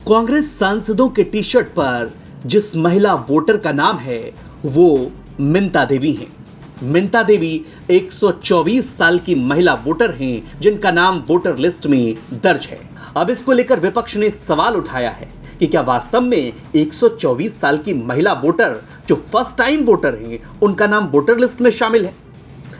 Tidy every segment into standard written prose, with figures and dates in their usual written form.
कांग्रेस सांसदों के T shirt पर जिस महिला वोटर का नाम है वो मिंता देवी हैं। मिंता देवी 124 साल की महिला वोटर हैं जिनका नाम वोटर लिस्ट में दर्ज है। अब इसको लेकर विपक्ष ने सवाल उठाया है कि क्या वास्तव में 124 साल की महिला वोटर जो फर्स्ट टाइम वोटर हैं उनका नाम वोटर लिस्ट में शामिल है।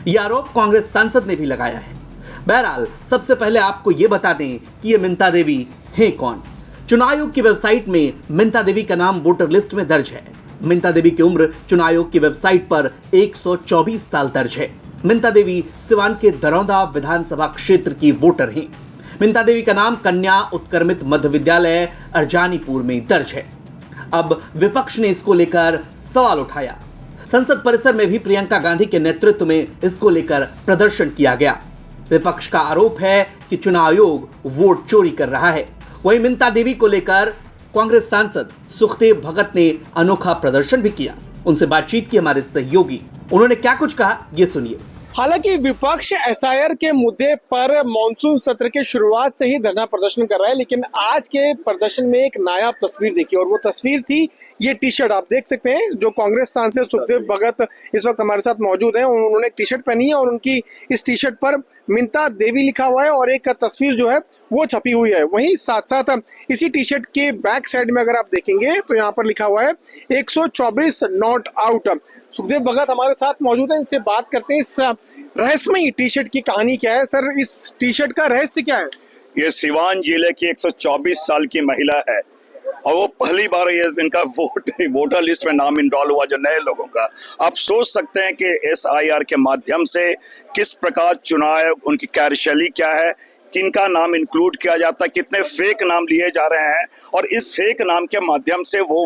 यह आरोप कांग्रेस सांसद ने भी लगाया है। बहरहाल सबसे पहले आपको यह बता दें कि ये मिंता देवी हैं कौन। चुनाव आयोग की वेबसाइट में मिंता देवी का नाम वोटर लिस्ट में दर्ज है। मिंता देवी की उम्र चुनाव आयोग की वेबसाइट पर 124 साल दर्ज है। मिंता देवी सिवान के दरौंदा विधानसभा क्षेत्र की वोटर हैं। मिंता देवी का नाम कन्या उत्क्रमित मध्य विद्यालय अरजानीपुर में दर्ज है। अब विपक्ष ने इसको लेकर सवाल उठाया। संसद परिसर में भी प्रियंका गांधी के नेतृत्व में इसको लेकर प्रदर्शन किया गया। विपक्ष का आरोप है कि चुनाव आयोग वोट चोरी कर रहा है। वहीं मिंता देवी को लेकर कांग्रेस सांसद सुखदेव भगत ने अनोखा प्रदर्शन भी किया। उनसे बातचीत की हमारे सहयोगी, उन्होंने क्या कुछ कहा ये सुनिए। हालांकि विपक्ष एसआईआर के मुद्दे पर मॉनसून सत्र के शुरुआत से ही धरना प्रदर्शन कर रहा है, लेकिन आज के प्रदर्शन में एक नायाब तस्वीर देखी और वो तस्वीर थी ये टी शर्ट। आप देख सकते हैं जो कांग्रेस सांसद सुखदेव भगत इस वक्त हमारे साथ मौजूद हैं, उन्होंने टी शर्ट पहनी है और उनकी इस टी शर्ट पर मिंता देवी लिखा हुआ है और एक तस्वीर जो है वो छपी हुई है। वहीं साथ साथ इसी टी शर्ट के बैक साइड में अगर आप देखेंगे तो यहाँ पर लिखा हुआ है 124 नॉट आउट। सुखदेव भगत हमारे साथ मौजूद हैं, इनसे बात करते हैं इस रहस्यमयी टी शर्ट की कहानी क्या है। सर, इस टी शर्ट का रहस्य क्या है? ये सिवान जिले की 124 साल की महिला है और वो पहली बार ये इनका वोटर लिस्ट में नाम इनरोल हुआ जो नए लोगों का। आप सोच सकते हैं कि एसआईआर के माध्यम से किस प्रकार चुनाव, उनकी कार्यशैली क्या है, किनका नाम इंक्लूड किया जाता है, कितने फेक नाम लिए जा रहे हैं और इस फेक नाम के माध्यम से वो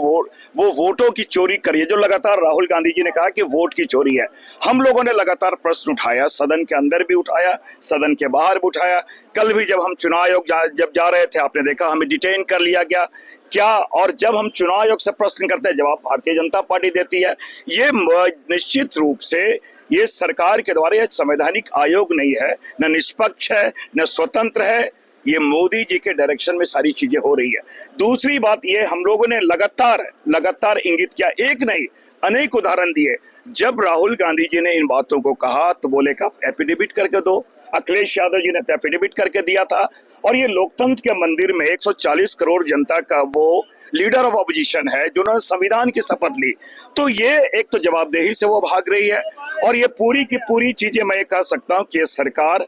वोटों की चोरी करिए जो लगातार राहुल गांधी जी ने कहा कि वोट की चोरी है। हम लोगों ने लगातार प्रश्न उठाया, सदन के अंदर भी उठाया, सदन के बाहर भी उठाया। कल भी जब हम चुनाव आयोग जब जा रहे थे आपने देखा हमें डिटेन कर लिया गया क्या, और जब हम चुनाव आयोग से प्रश्न करते हैं जवाब भारतीय जनता पार्टी देती है। ये निश्चित रूप से ये सरकार के द्वारा यह संवैधानिक आयोग नहीं है, न निष्पक्ष है, न स्वतंत्र है। ये मोदी जी के डायरेक्शन में सारी चीजें हो रही है। दूसरी बात ये हम लोगों ने लगातार इंगित किया, एक नहीं अनेक उदाहरण दिए। जब राहुल गांधी जी ने इन बातों को कहा तो बोले का एफिडेविट करके दो। अखिलेश यादव जी ने तो एफिडेविट करके दिया था। और ये लोकतंत्र के मंदिर में 140 करोड़ जनता का वो लीडर ऑफ अपोजिशन है जिन्होंने संविधान की शपथ ली, तो ये एक तो जवाबदेही से वो भाग रही है। और ये पूरी की पूरी चीजें मैं ये कह सकता हूँ कि ये सरकार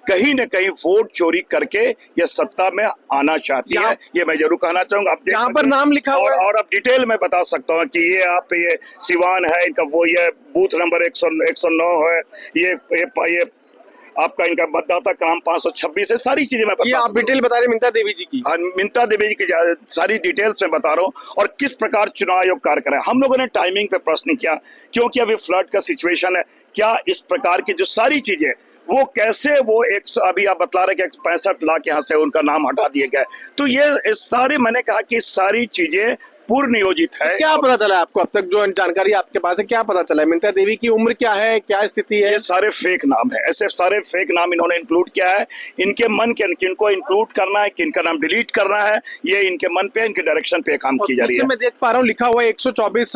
कहीं न कहीं वोट चोरी करके ये सत्ता में आना चाहती है। ये मैं जरूर कहना चाहूंगा। आप यहाँ पर नाम लिखा हुआ है और अब डिटेल में बता सकता हूँ कि ये आप ये सिवान है, इनका वो ये बूथ नंबर 109 है, ये आपका इनका मतदाता क्रम 526 है। सारी चीजें मैं बता, आप डिटेल बता रहे मिंता देवी जी की। मिंता देवी जी की सारी डिटेल्स में बता रहा हूँ और किस प्रकार चुनाव आयोग कार्य करे। हम लोगों ने टाइमिंग पे प्रश्न किया क्योंकि अभी फ्लड का सिचुएशन है। क्या इस प्रकार की जो सारी चीजें वो कैसे वो अभी आप बतला रहे कि 65 लाख यहाँ से उनका नाम हटा दिए गए, तो ये सारे मैंने कहा कि सारी चीजें पूर्व नियोजित है। क्या पता चला आपको अब तक जो जानकारी आपके पास है, क्या पता चला है? मिंता देवी की उम्र क्या है, क्या स्थिति है? ये सारे फेक नाम है, ऐसे सारे फेक नाम इन्होंने इंक्लूड किया है। इनके मन के किनको इंक्लूड करना है, किनका नाम डिलीट करना है, ये इनके मन पे, इनके डायरेक्शन पे काम की जा रही है। मैं देख पा रहा हूँ लिखा हुआ है 124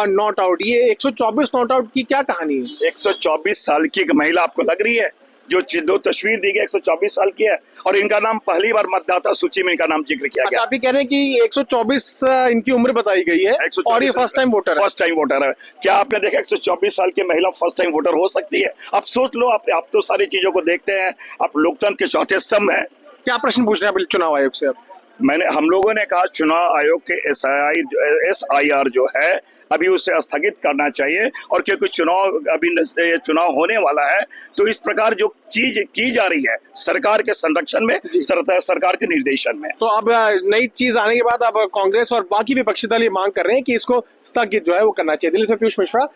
नॉट आउट। ये 124 नॉट आउट की क्या कहानी है? 124 साल की एक महिला आपको लग रही है? जो दो तस्वीर दी गई 124 साल की है और इनका नाम पहली बार मतदाता सूची में इनका नाम जिक्र किया गया। आप ही कह रहे हैं कि 124 इनकी उम्र बताई गई है और ये फर्स्ट टाइम वोटर है। क्या आपने देखा 124 साल की महिला फर्स्ट टाइम वोटर हो सकती है? आप सोच लो, आप तो सारी चीजों को देखते हैं, आप लोकतंत्र के चौथे स्तंभ हैं। क्या प्रश्न पूछ रहे हैं चुनाव आयोग से? हम लोगों ने कहा चुनाव आयोग के एसआईआर जो है अभी उसे स्थगित करना चाहिए और क्योंकि चुनाव होने वाला है तो इस प्रकार जो चीज की जा रही है सरकार के संरक्षण में, सरकार के निर्देशन में, तो अब नई चीज आने के बाद अब कांग्रेस और बाकी विपक्षी दल ये मांग कर रहे हैं कि इसको स्थगित जो है वो करना चाहिए। दिल्ली से पीयूष मिश्रा,